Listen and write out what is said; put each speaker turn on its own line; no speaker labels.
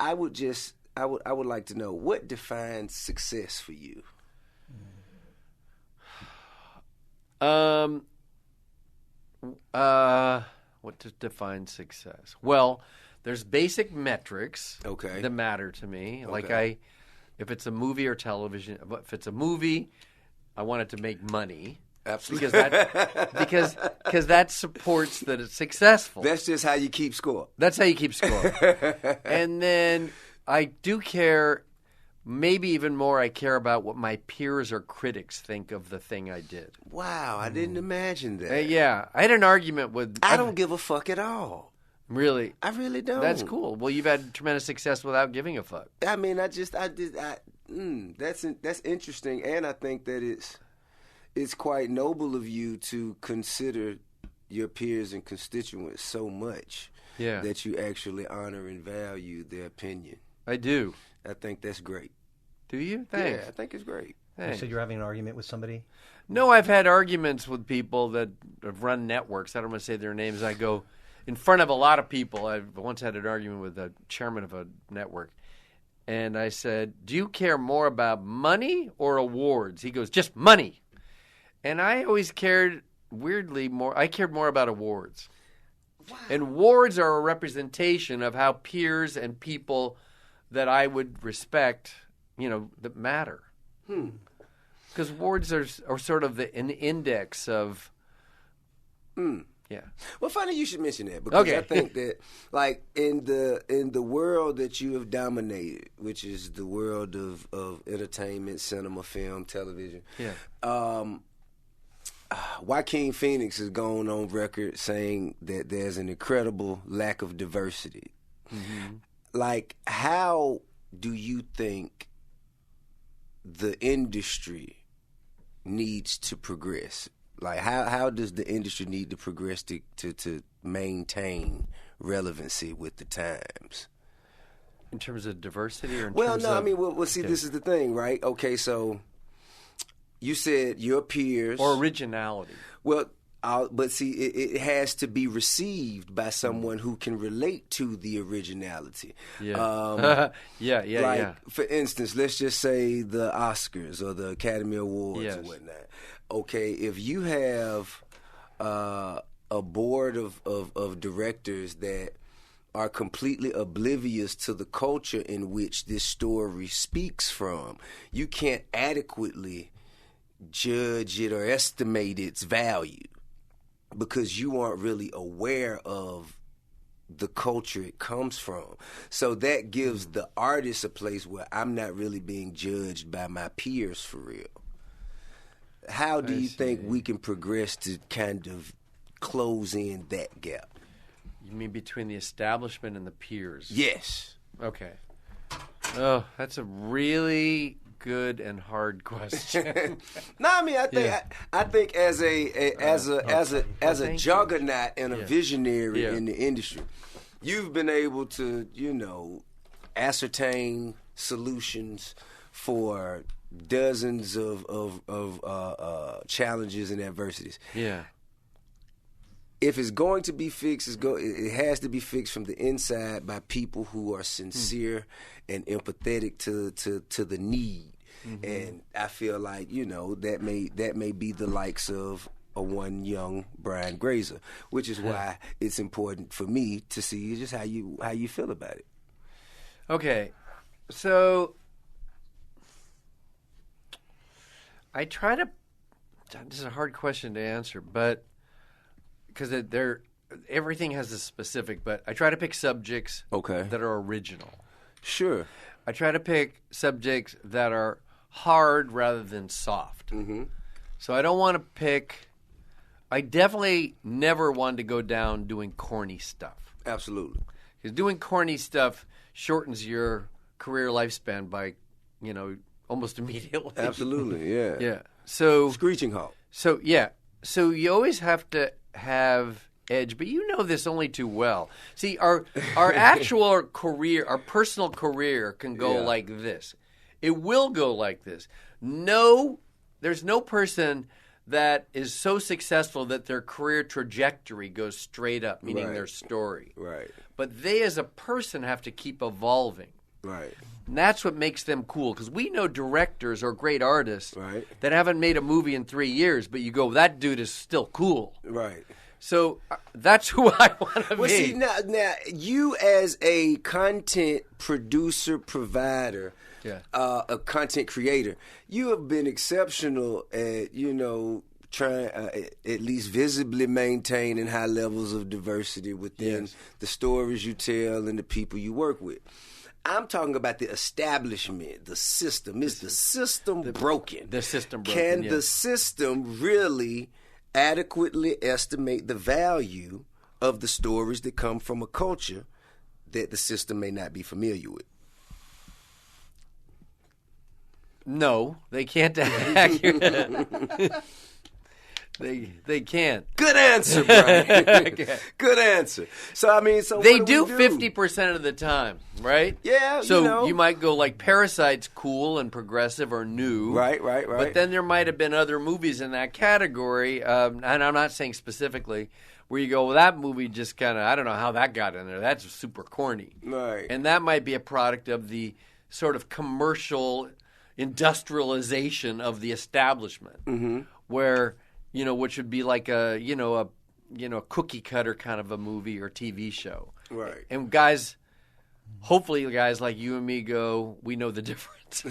I would like to know, what defines success for you?
What defines success? Well, there's basic metrics
that
matter to me.
Okay.
Like if it's a movie or television, if it's a movie, I want it to make money.
Absolutely.
Because that supports that it's successful.
That's just how you keep score.
That's how you keep score. And then I do care, maybe even more, I care about what my peers or critics think of the thing I did.
Wow, I didn't imagine that.
Yeah, I had an argument with...
I don't give a fuck at all.
Really?
I really don't.
That's cool. Well, you've had tremendous success without giving a fuck.
I mean, that's interesting, and I think that it's quite noble of you to consider your peers and constituents so much that you actually honor and value their opinion.
I do.
I think that's great.
Do you? Thanks.
Yeah, I think it's great.
You said you're having an argument with somebody?
No, I've had arguments with people that have run networks. I don't want to say their names. I go in front of a lot of people. I once had an argument with the chairman of a network. And I said, do you care more about money or awards? He goes, just money. And I always cared, weirdly, more. I cared more about awards. Wow. And awards are a representation of how peers and people that I would respect, that matter. Because awards are sort of an index of... Yeah.
Well, funny you should mention that, because I think that, like, in the world that you have dominated, which is the world of entertainment, cinema, film, television, Joaquin Phoenix has gone on record saying that there's an incredible lack of diversity. Mm-hmm. Like, how do you think the industry needs to progress? Like, how does the industry need to progress to maintain relevancy with the times?
In terms of diversity or in
terms
of...
I mean, see, this is the thing, right? Okay, so you said your peers...
Or originality.
Well, but see, it has to be received by someone who can relate to the originality.
Yeah.
For instance, let's just say the Oscars or the Academy Awards or whatnot. Okay, if you have a board of directors that are completely oblivious to the culture in which this story speaks from, you can't adequately judge it or estimate its value, because you aren't really aware of the culture it comes from. So that gives the artist a place where I'm not really being judged by my peers for real. How do you think we can progress to kind of close in that gap?
You mean between the establishment and the peers?
Yes.
Okay. Oh, that's a really good and hard question.
No, I mean, I think as a juggernaut and a visionary in the industry, you've been able to, ascertain solutions for dozens of challenges and adversities.
Yeah.
If it's going to be fixed, it has to be fixed from the inside by people who are sincere and empathetic to the need. Mm-hmm. And I feel like, that may be the likes of a one young Brian Grazer, which is why it's important for me to see just how you feel about it.
Okay. So I try to... This is a hard question to answer, but... Because everything has a specific, but I try to pick subjects that are original.
Sure.
I try to pick subjects that are hard rather than soft.
Mm-hmm.
So I don't want to pick... I definitely never wanted to go down doing corny stuff.
Absolutely.
Because doing corny stuff shortens your career lifespan by, almost immediately.
Absolutely, yeah.
Yeah. So...
Screeching halt.
So, yeah. So you always have to have edge, but you know this only too well. See, our actual career, our personal career can go like this. It will go like this. No, there's no person that is so successful that their career trajectory goes straight up, meaning
Right.
their story.
Right.
But they as a person have to keep evolving.
Right.
And that's what makes them cool, because we know directors or great artists
Right.
that haven't made a movie in 3 years, but you go, that dude is still cool.
Right.
So that's who I want to
Well,
be.
see, now you as a content producer, provider,
Yeah.
a content creator, you have been exceptional at, trying at least visibly maintaining high levels of diversity within
Yes.
the stories you tell and the people you work with. I'm talking about the establishment, the system. Is the system broken?
The system broken,
Can
yes.
the system really adequately estimate the value of the stories that come from a culture that the system may not be familiar with?
No, they can't accurate. They can't.
Good answer, Brian.
Okay.
Good answer. So I mean, so
They
what
do
we
50% of the time, right?
Yeah,
So you might go like Parasite's cool and progressive or new.
Right.
But then there might have been other movies in that category, and I'm not saying specifically, where you go, well, that movie just kind of, I don't know how that got in there. That's super corny.
Right.
And that might be a product of the sort of commercial industrialization of the establishment, where, which would be like a cookie cutter kind of a movie or TV show.
Right.
And guys, hopefully guys like you and me go, we know the difference.